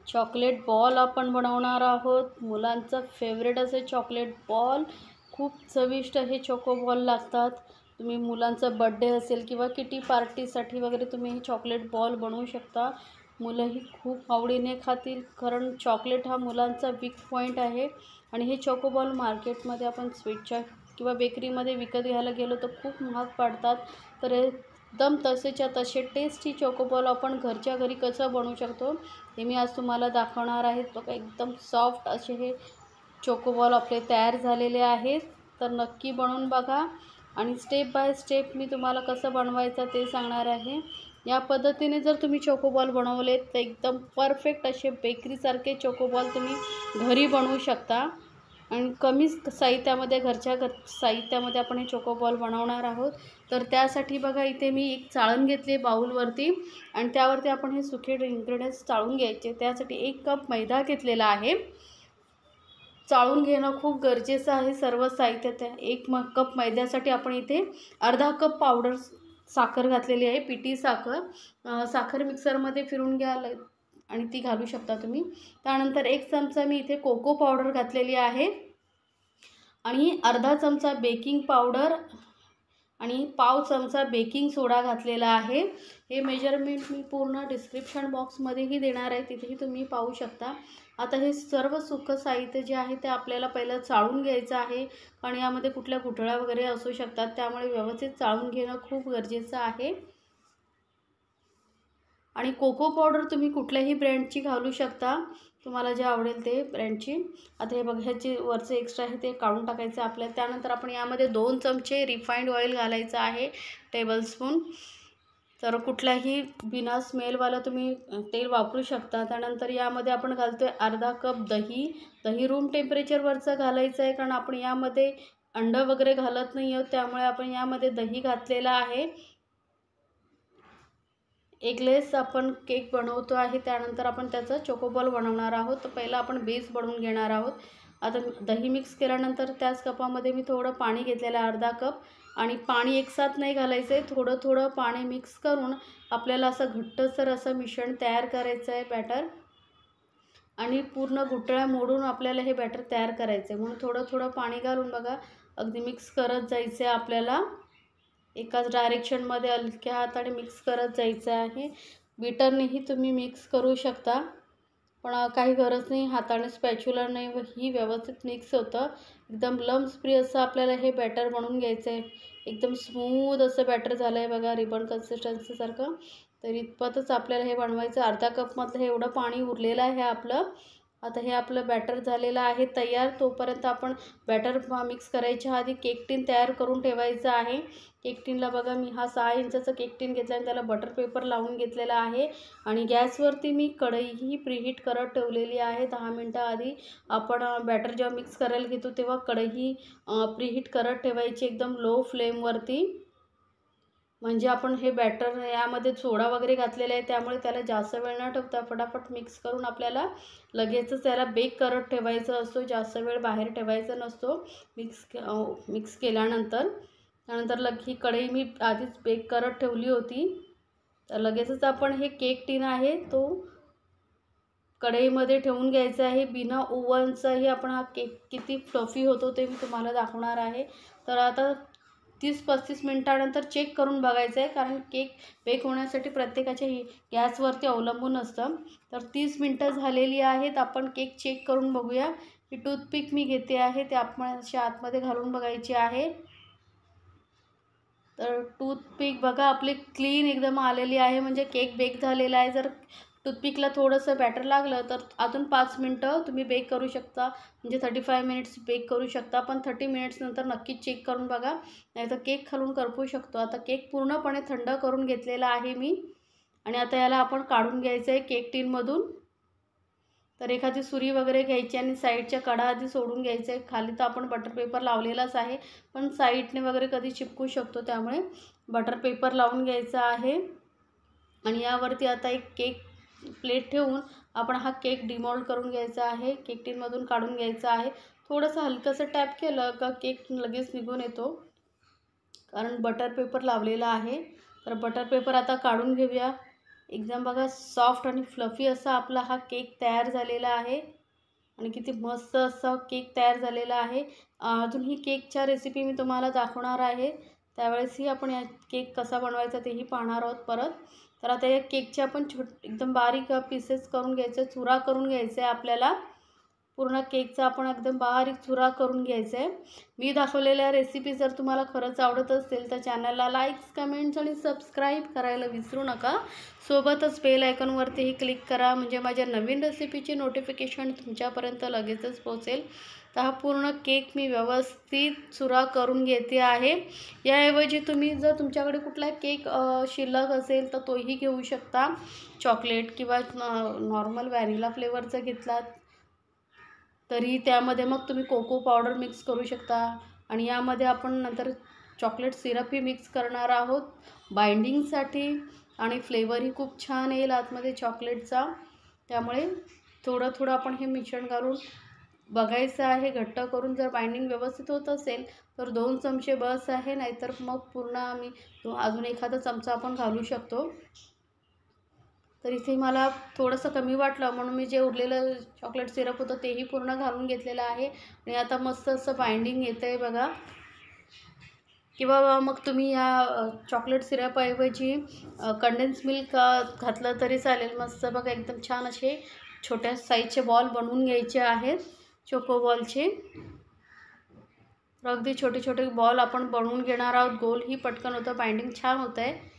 Chocolate ball आपण बनवणार आहोत। मुलांचा फेवरेट असे चॉकलेट बॉल, खूप चविष्ट हे चोको बॉल लागतात। तुम्ही मुलांचा बर्थडे असेल किंवा किटी पार्टीसाठी वगैरे तुम्ही हे चॉकलेट बॉल बनवू शकता। मुलंही खूप आवडीने खातील, कारण चॉकलेट हा मुलांचा वीक पॉईंट आहे। आणि हे चोको बॉल मार्केटमध्ये आपण स्वीटच्या किंवा बेकरीमध्ये विकत घ्यायला गेलो तर खूप महाग पडतात। तर एकदम तसेच्या तसे टेस्टी चोको बॉल आपण घरच्या घरी कसं बनवू शकतो हे मी आज तुम्हाला दाखवणार आहे। बघा, एकदम सॉफ्ट असे हे चोको बॉल आपले तयार झालेले आहेत। तर नक्की बनवून बघा आणि स्टेप बाय स्टेप मी तुम्हाला कसं बनवायचं ते सांगणार आहे। या पद्धतीने जर तुम्ही चोको बॉल बनवले तर एकदम परफेक्ट असे बेकरीसारखे चोको बॉल तुम्ही घरी बनवू शकता। आणि कमी साहित्यामध्ये, घरच्या साहित्यामध्ये आपण हे चोको बॉल बनवणार आहोत। तर त्यासाठी बघा, इथे मी एक चाळण घेतली बाउलवरती आणि त्यावरती आपण हे सुके इन्ग्रेडियंट्स चाळून घ्यायचे। त्यासाठी 1 कप मैदा घेतलेला आहे। चाळून घेणं खूप गरजेचं आहे सर्व साहित्य। त्या 1 कप मैद्यासाठी आपण इथे अर्धा कप पावडर साखर घातलेली आहे, पिठी साखर। साखर मिक्सरमध्ये फिरून घ्या आणि ती घालू शकता तुम्ही। त्यानंतर 1 चमचा मी इथे कोको पावडर घातलेली आहे आणि अर्धा चमचा बेकिंग पावडर आणि पाव चमचा बेकिंग सोडा घातलेला आहे। हे मेजरमेंट मी पूर्ण डिस्क्रिप्शन बॉक्समध्येही देणार आहे, तिथेही तुम्ही पाहू शकता। आता हे सर्व सुकं साहित्य जे आहे ते आपल्याला पहिलं चाळून घ्यायचं आहे, आणि यामध्ये कुठल्या गुठळ्या वगैरे असू शकतात, त्यामुळे व्यवस्थित चाळून घेणं खूप गरजेचं आहे। आणि कोको पावडर तुम्ही कुठल्याही ब्रँडची घालू शकता, तुम्हाला जे आवडेल ते ब्रँडची। आता हे बघा, ह्याचे वरचे एक्स्ट्रा आहे ते काढून टाकायचं आपल्याला। त्यानंतर आपण यामध्ये 2 चमचे रिफाइंड ऑइल घालायचं आहे, टेबलस्पून। तर कुठल्याही बिना स्मेलवाला तुम्ही तेल वापरू शकता। त्यानंतर यामध्ये आपण घालतोय अर्धा कप दही। दही रूम टेम्परेचरवरचं घालायचं आहे, कारण आपण यामध्ये अंडं वगैरे घालत नाही आहोत, त्यामुळे आपण यामध्ये दही घातलेलं आहे। एगलेस आपण केक बनवतो आहे, त्यानंतर आपण त्याचा चोको बॉल बनवणार आहोत। तर पहिला आपण बेस बनवून घेणार आहोत। आता दही मिक्स केल्यानंतर त्याच कपामध्ये मी थोडं पाणी घेतलेलं आहे, अर्धा कप। आणि पाणी एकसाथ नाही घालायचं आहे, थोडं थोडं पाणी मिक्स करून आपल्याला असं घट्टसर असं मिश्रण तयार करायचं आहे, बॅटर। आणि पूर्ण गुठळ्या मोडून आपल्याला हे बॅटर तयार करायचं आहे, म्हणून थोडं थोडं पाणी घालून बघा अगदी मिक्स करत जायचं आहे आपल्याला। एकाच डायरेक्शनमध्ये हलक्या हाताने मिक्स करत जायचं आहे। बीटरनेही तुम्ही मिक्स करू शकता, पण काही गरज नाही, हाताने स्पॅच्युलरने ही व्यवस्थित मिक्स होतं। एकदम लम्स फ्री असं आपल्याला हे बॅटर बनवून घ्यायचं आहे। एकदम स्मूथ असं बॅटर झालं आहे बघा, रिबन कन्सिस्टन्सीसारखं। तर इतपतच आपल्याला हे बनवायचं। अर्धा कपमधलं हे एवढं पाणी उरलेलं आहे आपलं। आता हे आपलं बॅटर झालेलं आहे तयार। तोपर्यंत आपण बॅटर मिक्स करायच्या आधी केक टिन तयार करून ठेवायचं आहे। केक टिनला बघा, मी हा 6 इंचाचा केक टिन घेतला आणि त्याला बटर पेपर लावून घेतलेला आहे। आणि गॅसवरती मी कढईही प्रीहीट करत ठेवलेली आहे 10 मिनटं आधी। आपण बॅटर जेव्हा मिक्स करायला घेतो तेव्हा कढई प्रीहीट करत ठेवायची एकदम लो फ्लेमवरती, म्हणजे आपण हे बॅटर यामध्ये सोडा वगैरे घातलेला आहे, त्यामुळे त्याला जास्त वेळ न ठेवता फटाफट मिक्स करून आपल्याला लगेचच त्याला बेक करत ठेवायचं असतो। जास्त वेळ बाहेर ठेवायचा नसतो मिक्स केल्यानंतर। त्यानंतर ही कढई मी आधीच बेक करत ठेवली होती, तर लगेचच आपण हे केक टिन आहे तो कढईमध्ये ठेवून घ्यायचा आहे। बिना ओव्हनचाही आपण हा केक किती फ्लफी होतो ते मी तुम्हाला दाखवणार आहे। तर आता 30-35 मिनिटानंतर चेक करून बघायचं आहे, कारण केक बेक होण्यासाठी प्रत्येकाच्या गॅसवरती अवलंबून असतं। तर 30 मिनटं झालेली आहेत, आपण केक चेक करून बघूया। ही टूथपिक मी घेते आहे, ते आपण अशी आतमध्ये घालून बघायची आहे। तर टूथपिक बघा आपली क्लीन एकदम आलेली आहे, म्हणजे केक बेक झालेला आहे। जर टूथपिकला थोडंसं बॅटर लागलं तर अजून 5 मिनटं तुम्ही बेक करू शकता, म्हणजे 35 मिनिट्स बेक करू शकता। पण 30 मिनिट्स नंतर नक्कीच चेक करून बघा, नाहीतर केक खालून करपू शकतो। आता केक पूर्णपणे थंड करून घेतलेला आहे मी, आणि आता याला आपण काढून घ्यायचं आहे केक टिनमधून। तर एखादी सुरी वगैरे घ्यायची आणि साईडच्या कडा आधी सोडून घ्यायचं आहे। खाली तर आपण बटर पेपर लावलेलाच आहे, पण साईडने वगैरे कधी चिपकू शकतो, त्यामुळे बटर पेपर लावून घ्यायचा आहे। आणि यावरती आता एक केक प्लेट ठेवून आपण हा केक डिमोल्ड करून घ्यायचा आहे, केक टिनमधून काढून घ्यायचा आहे। थोडंसं हलकंसं टॅप केलं का केक लगेच निघून येतो, कारण बटर पेपर लावलेला आहे। तर बटर पेपर आता काढून घेऊया। एकदम बघा सॉफ्ट आणि फ्लफी असा आपला हा केक तयार झालेला आहे आणि किती मस्त असा केक तयार झालेला आहे. अजून ही केकच्या रेसिपी मी तुम्हाला दाखवणार आहे, त्यावेळेसही आपण या केक कसा बनवायचा तेही पाहणार आहोत परत. तर आता या केकचे आपण एकदम बारीक पीसेस करून घ्यायचे, चुरा करून घ्यायचा आहे आपल्याला. पूर्ण केकचा आपण एकदम बारीक चुरा करून घ्यायचा आहे. मी दाखवलेल्या रेसिपी जर तुम्हाला खरंच आवडत असेल तर चॅनलला लाईक्स, कमेंट्स आणि सबस्क्राईब करायला विसरू नका. सोबतच बेल आयकॉनवरतीही क्लिक करा, म्हणजे माझ्या नवीन रेसिपीची नोटिफिकेशन तुमच्यापर्यंत लगेचच पोहोचेल. तर हा पूर्ण केक मी व्यवस्थित चुरा करून घेते आहे. याऐवजी तुम्ही जर तुमच्याकडे कुठला केक शिल्लक असेल तर तोही घेऊ शकता. चॉकलेट किंवा नॉर्मल व्हॅनिला फ्लेवरचा घेतलात तरी त्यामध्ये मग तुम्ही कोको पावडर मिक्स करू शकता. आणि यामध्ये आपण नंतर चॉकलेट सिरपही मिक्स करणार आहोत बाइंडिंगसाठी, आणि फ्लेवरही खूप छान येईल आतमध्ये चॉकलेटचा. त्यामुळे थोडं थोडं आपण हे मिश्रण घालून बघायचं आहे, घट्ट करून. जर बाइंडिंग व्यवस्थित होत असेल तर 2 चमचे बस आहे, नाहीतर मग पूर्ण आम्ही अजून एखादा चमचा आपण घालू शकतो. तर इथे मला थोडंसं कमी वाटलं म्हणून मी जे उरलेलं चॉकलेट सिरप होतं तेही पूर्ण घालून घेतलेलं आहे. आणि आता मस्त असं बाइंडिंग येतं आहे बघा. किंवा मग तुम्ही या चॉकलेट सिरपऐवजी कंडेन्स मिल्क घातलं तरी चालेल. मस्त बघा एकदम छान असे छोट्या साईजचे बॉल बनवून घ्यायचे आहेत चोको बॉलचे. अगदी छोटे छोटे बॉल आपण बनवून घेणार आहोत. गोलही पटकन होतं, बाइंडिंग छान होतं आहे.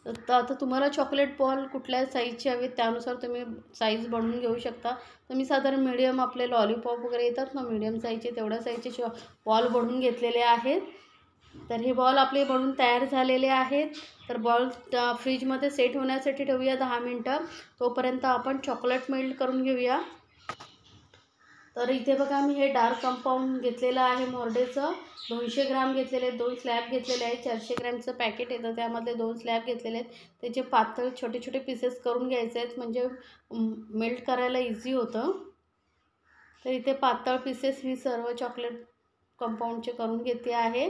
तर आता तुम्हाला चॉकलेट बॉल कुठल्या साईजचे हवे त्यानुसार तुम्ही साईज बनवून घेऊ शकता. तर मी साधारण मीडियम आपले लॉलीपॉप वगैरे येतात ना मीडियम साईजचे, तेवढ्या साईजचे बॉल बनवून घेतलेले आहेत. तर हे बॉल आपले बनवून तयार झालेले आहेत. तर बॉल फ्रीजमध्ये सेट होण्यासाठी ठेवूया 10 मिनटं. तोपर्यंत आपण चॉकलेट मेल्ट करून घेऊया. तर इथे बघा मी हे डार्क कंपाऊंड घेतलेलं आहे मोर्डेचं. 200 ग्राम घेतलेले आहेत. 2 स्लॅब घेतलेले आहेत. 400 ग्रॅमचं पॅकेट येतं त्यामधले 2 स्लॅब घेतलेले आहेत. त्याचे पातळ छोटे छोटे पीसेस करून घ्यायचे आहेत, म्हणजे मेल्ट करायला इझी होतं. तर इथे पातळ पीसेस मी सर्व चॉकलेट कंपाऊंडचे करून घेते आहे.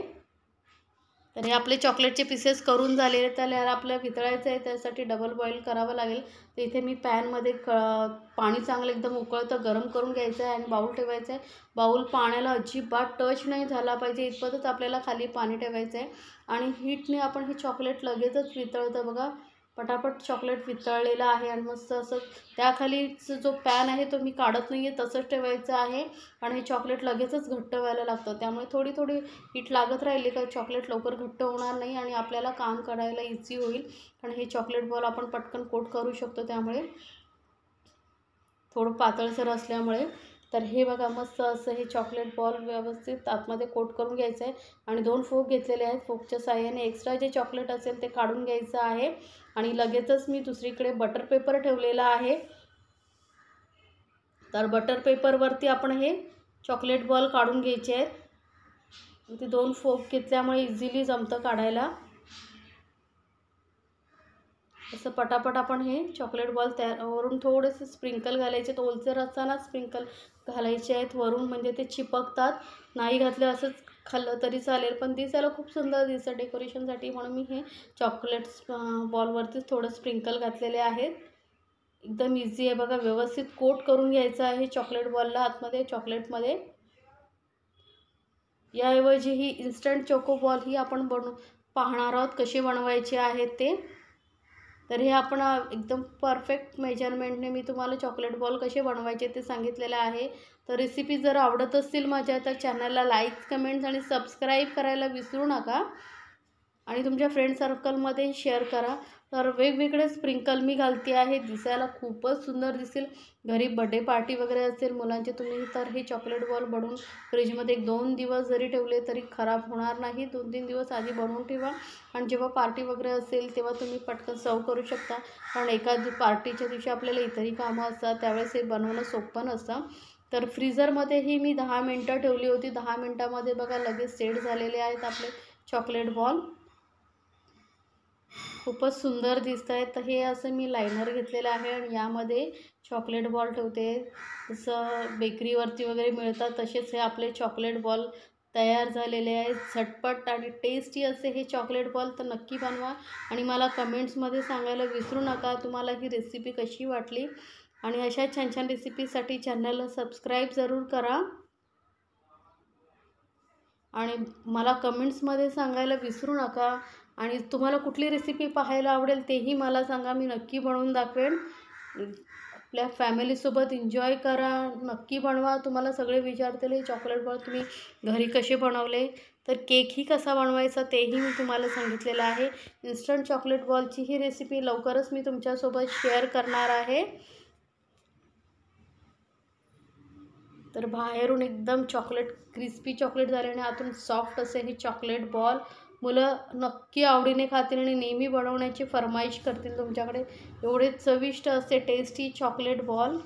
तर हे आपले चॉकलेटचे पीसेस करून झालेले, त्याला आपल्याला वितळायचं आहे, त्यासाठी डबल बॉईल करावं लागेल. तर इथे मी पॅनमध्ये पाणी चांगलं एकदम उकळतं गरम करून घ्यायचं आहे आणि बाऊल ठेवायचं आहे. बाऊल पाण्याला अजिबात टच नाही झाला पाहिजे इतपतच आपल्याला खाली पाणी ठेवायचं आहे. आणि हीटने आपण हे चॉकलेट लगेचच वितळतं बघा. पटापट चॉकलेट वितळलेलं आहे आणि मस्त असं त्याखालीच जो पॅन आहे तो मी काढत नाही आहे, तसंच ठेवायचं आहे. आणि हे चॉकलेट लगेचच घट्ट व्हायला लागतं, त्यामुळे थोडी थोडी हीट लागत राहिली का चॉकलेट लवकर घट्ट होणार नाही आणि आपल्याला काम करायला इझी होईल. आणि हे चॉकलेट बॉल आपण पटकन कोट करू शकतो, त्यामुळे थोडं पातळसर असल्यामुळे. तर हे बघा मस्त असं हे चॉकलेट बॉल व्यवस्थित आतमध्ये कोट करून घ्यायचं आहे. आणि 2 फोक घेतलेले आहेत. फोकच्या साहाय्याने एक्स्ट्रा जे चॉकलेट असेल ते काढून घ्यायचं आहे. आणि लगेचच मी दुसरीकडे बटर पेपर ठेवलेला आहे. तर बटर पेपरवरती आपण हे चॉकलेट बॉल काढून घ्यायचे आहेत. ते 2 फोक घेतल्यामुळे इझिली जमतं काढायला. असं पटापट आपण हे चॉकलेट बॉल वरून थोडेसे स्प्रिंकल घालायचे. तो ओलसर असताना स्प्रिंकल घालायचे आहेत वरून, म्हणजे ते चिपकतात. नाही घातले असंच खाल्लं तरी चालेल, पण दिसायला खूप सुंदर दिसतं डेकोरेशनसाठी, म्हणून मी हे चॉकलेट्स बॉलवरतीच थोडं स्प्रिंकल घातलेले आहेत. एकदम इझी आहे बघा. व्यवस्थित कोट करून घ्यायचं आहे चॉकलेट बॉलला आतमध्ये चॉकलेटमध्ये. याऐवजी ही इन्स्टंट चोको बॉल ही आपण पाहणार आहोत कशी बनवायचे आहेत ते. तर हे आपण एकदम परफेक्ट मेजरमेंटने मी तुम्हाला चॉकलेट बॉल कसे बनवायचे ते सांगितलेलं आहे. तर रेसिपी जर आवडत असतील माझ्या तर चॅनलला लाईक्स, कमेंट्स आणि सबस्क्राईब करायला विसरू नका. आणि तुमच्या फ्रेंड सर्कलमध्ये शेअर करा. तर वेगवेगळे स्प्रिंकल मी घालते आहे, दिसायला खूपच सुंदर दिसेल. घरी बर्थडे पार्टी वगैरे असेल मुलांचे तुम्ही, तर हे चॉकलेट बॉल बनवून फ्रीजमध्ये 1-2 दिवस जरी ठेवले तरी खराब होणार नाही. 2-3 दिवस आधी बनवून ठेवा आणि जेव्हा पार्टी वगैरे असेल तेव्हा तुम्ही पटकन सर्व करू शकता. कारण एखादी पार्टीच्या दिवशी आपल्याला इतरही कामं असतात, त्यावेळेस हे बनवणं सोपं नसतं. तर फ्रीझरमध्येही मी 10 मिनटं ठेवली होती. 10 मिनटामध्ये बघा लगेच सेट झालेले आहेत आपले चॉकलेट बॉल. खूपच सुंदर दिसत आहेत. तर हे असं मी लायनर घेतलेलं आहे आणि यामध्ये चॉकलेट बॉल ठेवते. जसं बेकरीवरती वगैरे मिळतात तसेच हे आपले चॉकलेट बॉल तयार झालेले आहेत. झटपट आणि टेस्टी असे हे चॉकलेट बॉल तर नक्की बनवा आणि मला कमेंट्समध्ये सांगायला विसरू नका तुम्हाला ही रेसिपी कशी वाटली. आणि अशा छान छान रेसिपीसाठी चॅनलला सबस्क्राईब जरूर करा आणि मला कमेंट्समध्ये सांगायला विसरू नका. आणि तुम्हाला कुठली रेसिपी पाहायला आवडेल तेही मला सांगा, मी नक्की बनवून दाखवेन. आपल्या फॅमिलीसोबत एन्जॉय करा, नक्की बनवा. तुम्हाला सगळे विचारतील हे चॉकलेट बॉल तुम्ही घरी कसे बनवले, तर केकही कसा बनवायचा तेही मी तुम्हाला सांगितलेलं आहे. इन्स्टंट चॉकलेट बॉलची ही रेसिपी लवकरच मी तुमच्यासोबत शेअर करणार आहे. तर बाहेरून एकदम क्रिस्पी चॉकलेट झाले आणि आतून सॉफ्ट असे हे चॉकलेट बॉल मुलं नक्की आवडीने खातील आणि नेहमी बनवण्याची फरमाईश करतील तुमच्याकडे. एवढे चविष्ट असे टेस्टी चॉकलेट बॉल.